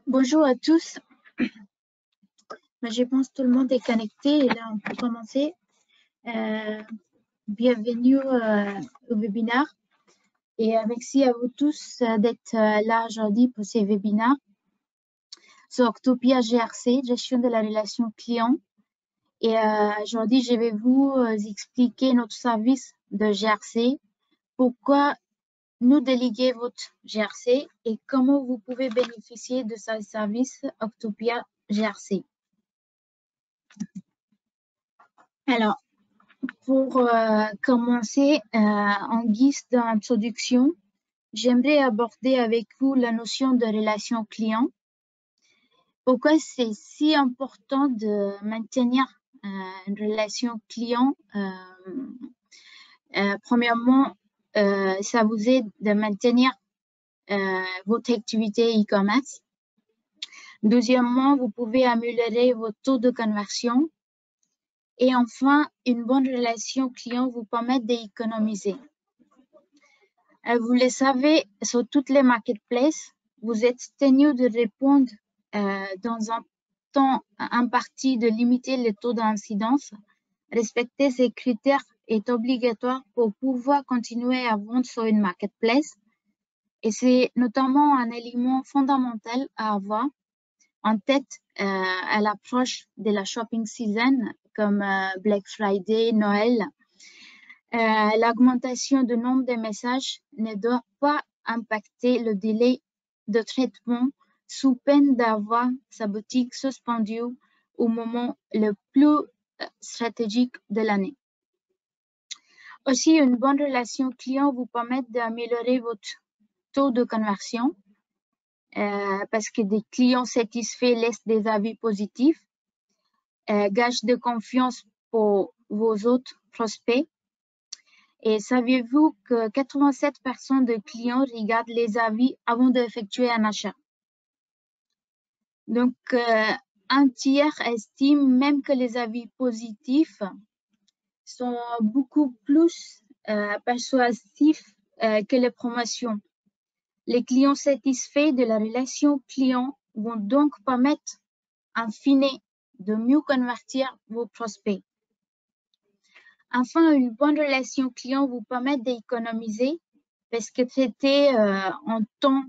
Bonjour à tous. Je pense que tout le monde est connecté et là on peut commencer. Bienvenue au webinaire et merci à vous tous d'être là aujourd'hui pour ce webinaire sur Octopia GRC, gestion de la relation client. Et aujourd'hui, je vais vous expliquer notre service de GRC, pourquoi nous déléguer votre GRC et comment vous pouvez bénéficier de ce service Octopia GRC. Alors, pour commencer, en guise d'introduction, j'aimerais aborder avec vous la notion de relation client. Pourquoi c'est si important de maintenir une relation client? Premièrement, ça vous aide de maintenir votre activité e-commerce. Deuxièmement, vous pouvez améliorer votre taux de conversion. Et enfin, une bonne relation client vous permet d'économiser. Vous le savez, sur toutes les marketplaces, vous êtes tenu de répondre dans un temps imparti, de limiter le taux d'incidence. Respecter ces critères est obligatoire pour pouvoir continuer à vendre sur une marketplace. Et c'est notamment un élément fondamental à avoir en tête à l'approche de la shopping season comme Black Friday, Noël. L'augmentation du nombre de messages ne doit pas impacter le délai de traitement sous peine d'avoir sa boutique suspendue au moment le plus stratégique de l'année. Aussi, une bonne relation client vous permet d'améliorer votre taux de conversion parce que des clients satisfaits laissent des avis positifs, gage de confiance pour vos autres prospects. Et saviez-vous que 87% de clients regardent les avis avant d'effectuer un achat? Donc, un tiers estime même que les avis positifs sont beaucoup plus persuasifs que les promotions. Les clients satisfaits de la relation client vont donc permettre, en fine, de mieux convertir vos prospects. Enfin, une bonne relation client vous permet d'économiser parce que traiter en temps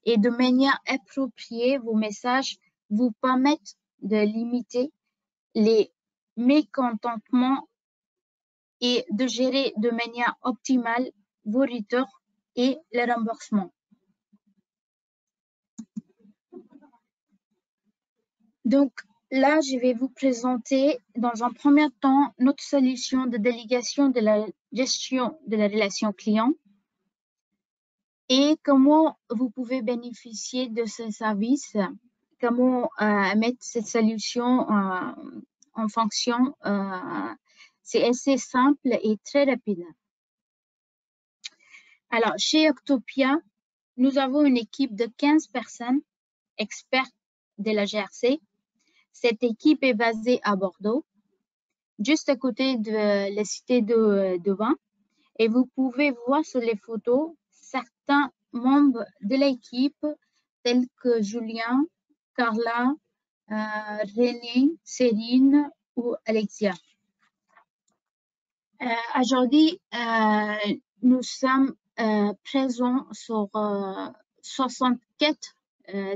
et de manière appropriée vos messages vous permettent de limiter les mécontentements et de gérer de manière optimale vos retours et le remboursement. Donc, là, je vais vous présenter dans un premier temps notre solution de délégation de la gestion de la relation client et comment vous pouvez bénéficier de ce service, comment mettre cette solution en fonction. C'est assez simple et très rapide. Alors, chez Octopia, nous avons une équipe de 15 personnes expertes de la GRC. Cette équipe est basée à Bordeaux, juste à côté de la cité de Vin. Et vous pouvez voir sur les photos certains membres de l'équipe, tels que Julien, Carla, René, Céline ou Alexia. Aujourd'hui, nous sommes présents sur 64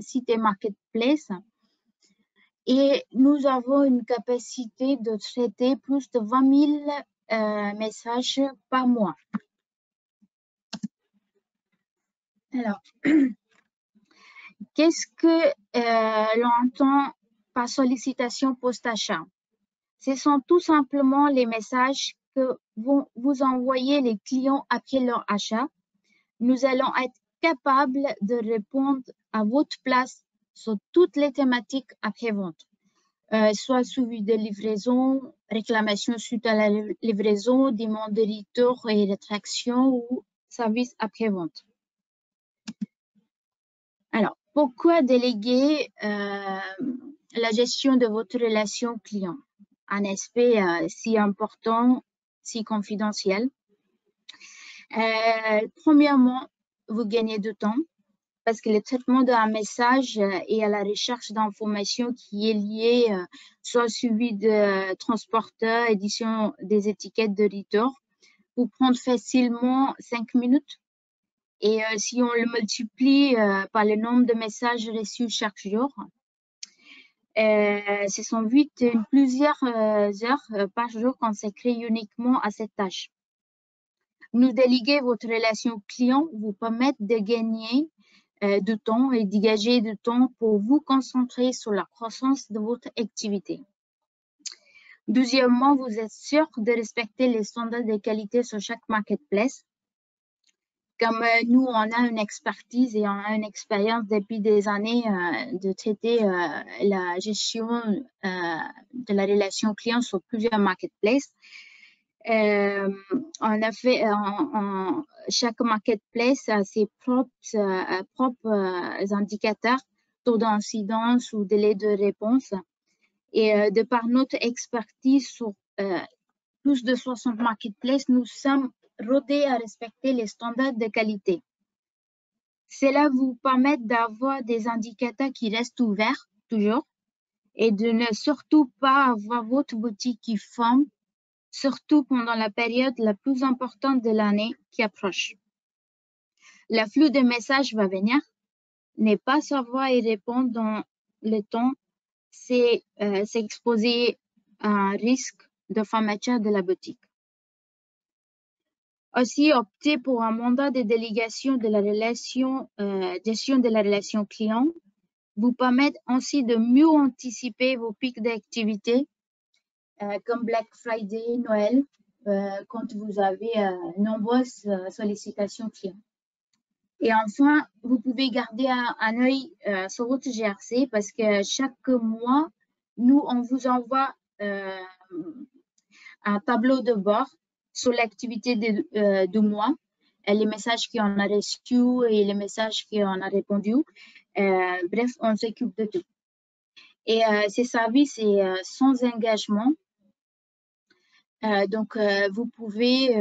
sites et marketplaces et nous avons une capacité de traiter plus de 20 000 messages par mois. Alors, qu'est-ce que l'on entend par sollicitation post-achat? Ce sont tout simplement les messages que vont vous envoyer les clients après leur achat. Nous allons être capables de répondre à votre place sur toutes les thématiques après-vente, soit suivi de livraison, réclamation suite à la livraison, demande de retour et rétraction ou service après-vente. Alors, pourquoi déléguer la gestion de votre relation client? Un aspect si important, si confidentiel. Premièrement, vous gagnez du temps parce que le traitement d'un message et à la recherche d'informations qui est liée soit au suivi de transporteur, édition des étiquettes de retour, peut prendre facilement 5 minutes. Et si on le multiplie par le nombre de messages reçus chaque jour, ce sont plusieurs heures par jour consacrées uniquement à cette tâche. Nous déléguer votre relation client vous permet de gagner du temps et dégager du temps pour vous concentrer sur la croissance de votre activité. Deuxièmement, vous êtes sûr de respecter les standards de qualité sur chaque marketplace. Comme nous, on a une expertise et on a une expérience depuis des années de traiter la gestion de la relation client sur plusieurs marketplaces. On a fait chaque marketplace a ses propres indicateurs, taux d'incidence ou délai de réponse. Et de par notre expertise sur plus de 60 marketplaces, nous sommes rodés à respecter les standards de qualité. Cela vous permet d'avoir des indicateurs qui restent ouverts toujours et de ne surtout pas avoir votre boutique qui ferme, surtout pendant la période la plus importante de l'année qui approche. L'afflux de messages va venir. Ne pas savoir y répondre dans le temps, c'est s'exposer à un risque de fermeture de la boutique. Aussi, opter pour un mandat de délégation de la relation, gestion de la relation client, vous permet aussi de mieux anticiper vos pics d'activité comme Black Friday, Noël, quand vous avez nombreuses sollicitations clients. Et enfin, vous pouvez garder un œil sur votre GRC parce que chaque mois, nous, on vous envoie un tableau de bord sur l'activité du mois, les messages qu'on a reçus et les messages qu'on a répondu. Bref, on s'occupe de tout. Et ces services sont sans engagement. Donc, vous pouvez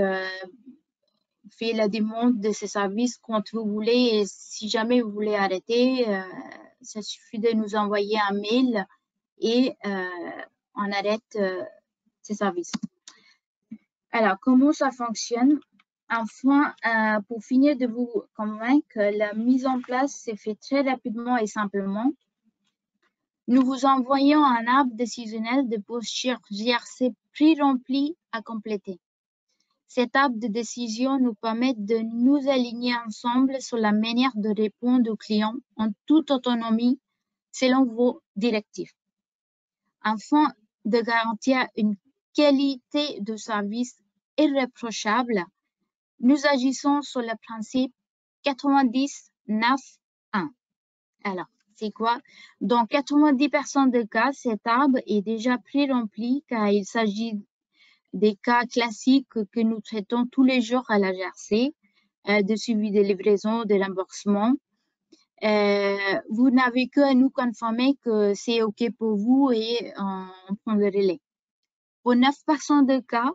faire la demande de ces services quand vous voulez. Et si jamais vous voulez arrêter, ça suffit de nous envoyer un mail et on arrête ces services. Alors, comment ça fonctionne? Enfin, pour finir de vous convaincre, la mise en place s'est faite très rapidement et simplement. Nous vous envoyons un arbre décisionnel de posture GRC pré-rempli à compléter. Cet arbre de décision nous permet de nous aligner ensemble sur la manière de répondre aux clients en toute autonomie selon vos directives. Afin de garantir une qualité de service irréprochable, nous agissons sur le principe 90-9-1. Alors, c'est quoi? Dans 90% des cas, cet arbre est déjà pré-rempli car il s'agit des cas classiques que nous traitons tous les jours à la GRC, de suivi de livraison, de remboursement. Vous n'avez qu'à nous confirmer que c'est OK pour vous et on prend le relais. Pour 9% de cas,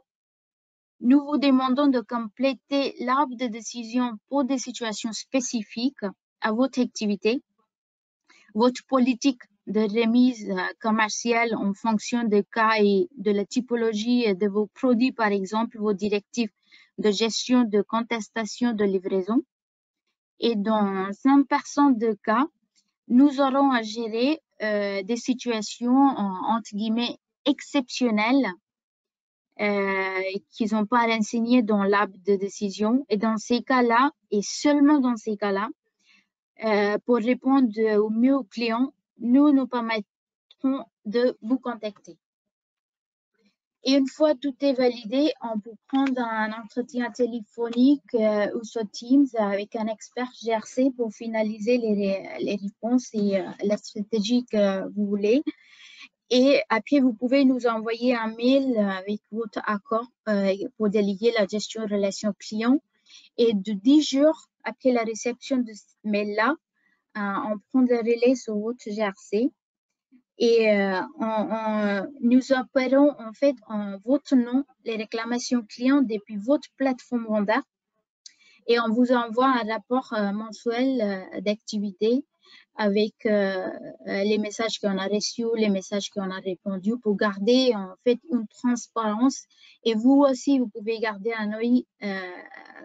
nous vous demandons de compléter l'arbre de décision pour des situations spécifiques à votre activité. Votre politique de remise commerciale en fonction des cas et de la typologie de vos produits, par exemple, vos directives de gestion de contestation de livraison. Et dans 5% de cas, nous aurons à gérer des situations, entre guillemets, exceptionnelles qui n'ont pas renseigné dans l'arbre de décision. Et dans ces cas-là, et seulement dans ces cas-là, pour répondre au mieux aux clients, nous nous permettrons de vous contacter. Et une fois tout est validé, on peut prendre un entretien téléphonique ou sur Teams avec un expert GRC pour finaliser les réponses et la stratégie que vous voulez. Et après, vous pouvez nous envoyer un mail avec votre accord pour déléguer la gestion de relations clients. Et de 10 jours après la réception de ce mail-là, on prend le relais sur votre GRC et nous opérons en fait en votre nom les réclamations clients depuis votre plateforme Wanda et on vous envoie un rapport mensuel d'activité avec les messages qu'on a reçus, les messages qu'on a répondus pour garder en fait une transparence. Et vous aussi, vous pouvez garder un œil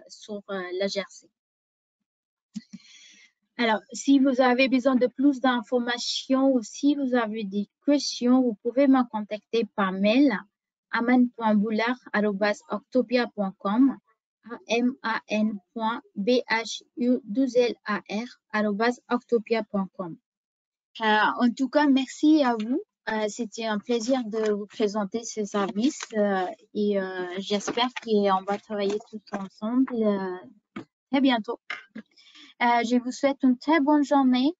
sur la GRC. Alors, si vous avez besoin de plus d'informations ou si vous avez des questions, vous pouvez me contacter par mail aman.boular@octopia.com aman.bhudlar@octopia.com. En tout cas, merci à vous. C'était un plaisir de vous présenter ce service et j'espère qu'on va travailler tous ensemble très bientôt. Je vous souhaite une très bonne journée